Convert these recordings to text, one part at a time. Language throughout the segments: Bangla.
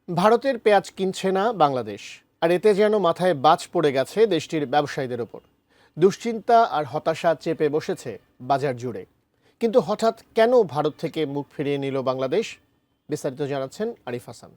ভারতের পেঁয়াজ কিনছে না বাংলাদেশ, আর এতে যেন মাথায় বাজ পড়ে গেছে দেশটির ব্যবসায়ীদের ওপর। দুশ্চিন্তা আর হতাশা চেপে বসেছে বাজার জুড়ে। কিন্তু হঠাৎ কেন ভারত থেকে মুখ ফিরিয়ে নিল বাংলাদেশ? বিস্তারিত জানাচ্ছেন আরিফ হাসান।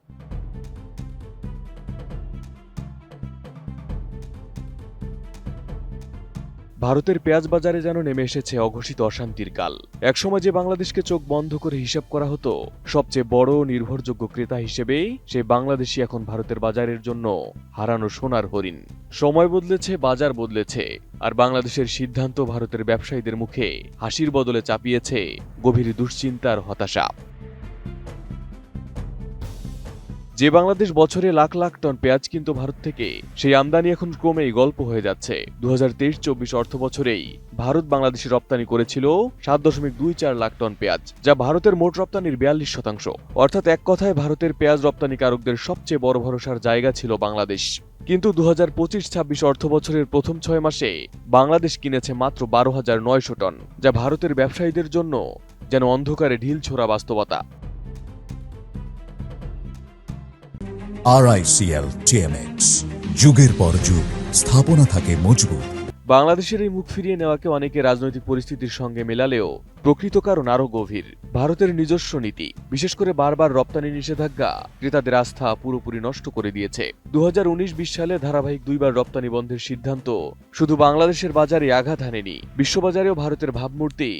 ভারতের পেঁয়াজ বাজারে যেন নেমে এসেছে অঘোষিত অশান্তির কাল। একসময় যে বাংলাদেশকে চোখ বন্ধ করে হিসাব করা হতো সবচেয়ে বড় নির্ভরযোগ্য ক্রেতা হিসেবে, সেই বাংলাদেশই এখন ভারতের বাজারের জন্য হারানো সোনার হরিণ। সময় বদলেছে, বাজার বদলেছে, আর বাংলাদেশের সিদ্ধান্ত ভারতের ব্যবসায়ীদের মুখে হাসির বদলে চাপিয়েছে গভীর দুশ্চিন্তার হতাশা। যে বাংলাদেশ বছরে লাখ লাখ টন পেঁয়াজ কিনত ভারত থেকে, সেই আমদানি এখন ক্রমেই গল্প হয়ে যাচ্ছে। 2023-24 অর্থ বছরেই ভারত বাংলাদেশে রপ্তানি করেছিল 7.24 লাখ টন পেঁয়াজ, যা ভারতের মোট রপ্তানির 42%। অর্থাৎ এক কথায় ভারতের পেঁয়াজ রপ্তানিকারকদের সবচেয়ে বড় ভরসার জায়গা ছিল বাংলাদেশ। কিন্তু 2025-26 অর্থ বছরের প্রথম 6 মাসে বাংলাদেশ কিনেছে মাত্র 12,900 টন, যা ভারতের ব্যবসায়ীদের জন্য যেন অন্ধকারে ঢিল ছোড়া বাস্তবতা। RICL TMX, যুগের পর যুগ স্থাপনা থাকে মজবুত। বাংলাদেশের এই মুখ ফিরিয়ে নেওয়াকে অনেকে রাজনৈতিক পরিস্থিতির সঙ্গে মেলালেও প্রকৃত কারণ আরও গভীর। ভারতের নিজস্ব নীতি, বিশেষ করে বারবার রপ্তানি নিষেধাজ্ঞা ক্রেতাদের আস্থা পুরোপুরি নষ্ট করে দিয়েছে। 2019-20 সালে ধারাবাহিক 2বার রপ্তানি বন্ধের সিদ্ধান্ত শুধু বাংলাদেশের বাজারে আঘাত হানেনি, বিশ্ববাজারেও ভারতের ভাবমূর্তি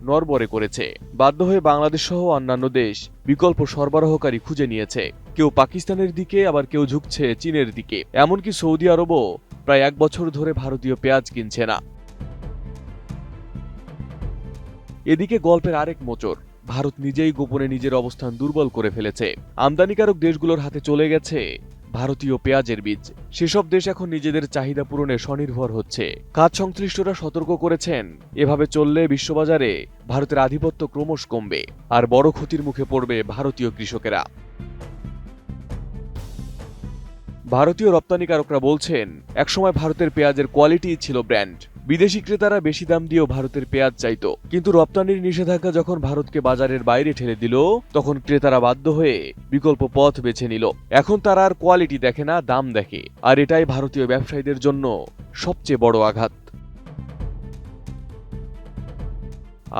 নড়বড়ে করেছে। বাধ্য হয়ে বাংলাদেশ সহ অন্যান্য দেশ বিকল্প সরবরাহকারী খুঁজে নিয়েছে। কেউ পাকিস্তানের দিকে, আবার কেউ ঝুঁকছে চীনের দিকে। এমনকি সৌদি আরবও প্রায় 1 বছর ধরে ভারতীয় পেঁয়াজ কিনছে না। এদিকে গল্পের আরেক মোচড়, ভারত নিজেই গোপনে নিজের অবস্থান দুর্বল করে ফেলেছে। আমদানিকারক দেশগুলোর হাতে চলে গেছে ভারতীয় পেঁয়াজের বীজ। সেসব দেশ এখন নিজেদের চাহিদা পূরণে স্বনির্ভর হচ্ছে। খাত সংশ্লিষ্টরা সতর্ক করেছেন, এভাবে চললে বিশ্ববাজারে ভারতের আধিপত্য ক্রমশ কমবে, আর বড় ক্ষতির মুখে পড়বে ভারতীয় কৃষকেরা। ভারতীয় রপ্তানিকারকরা বলছেন, একসময় ভারতের পেঁয়াজের কোয়ালিটি ছিল ব্র্যান্ড। বিদেশি ক্রেতারা বেশি দাম দিয়েও ভারতের পেঁয়াজ চাইত। কিন্তু রপ্তানির নিষেধাজ্ঞা যখন ভারতকে বাজারের বাইরে ঠেলে দিল, তখন ক্রেতারা বাধ্য হয়ে বিকল্প পথ বেছে নিল। এখন তারা আর কোয়ালিটি দেখে না, দাম দেখে। আর এটাই ভারতীয় ব্যবসায়ীদের জন্য সবচেয়ে বড় আঘাত।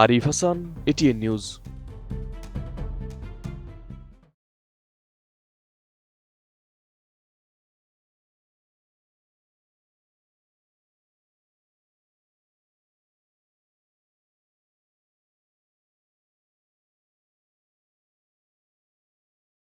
Arif Hasan, ATN news.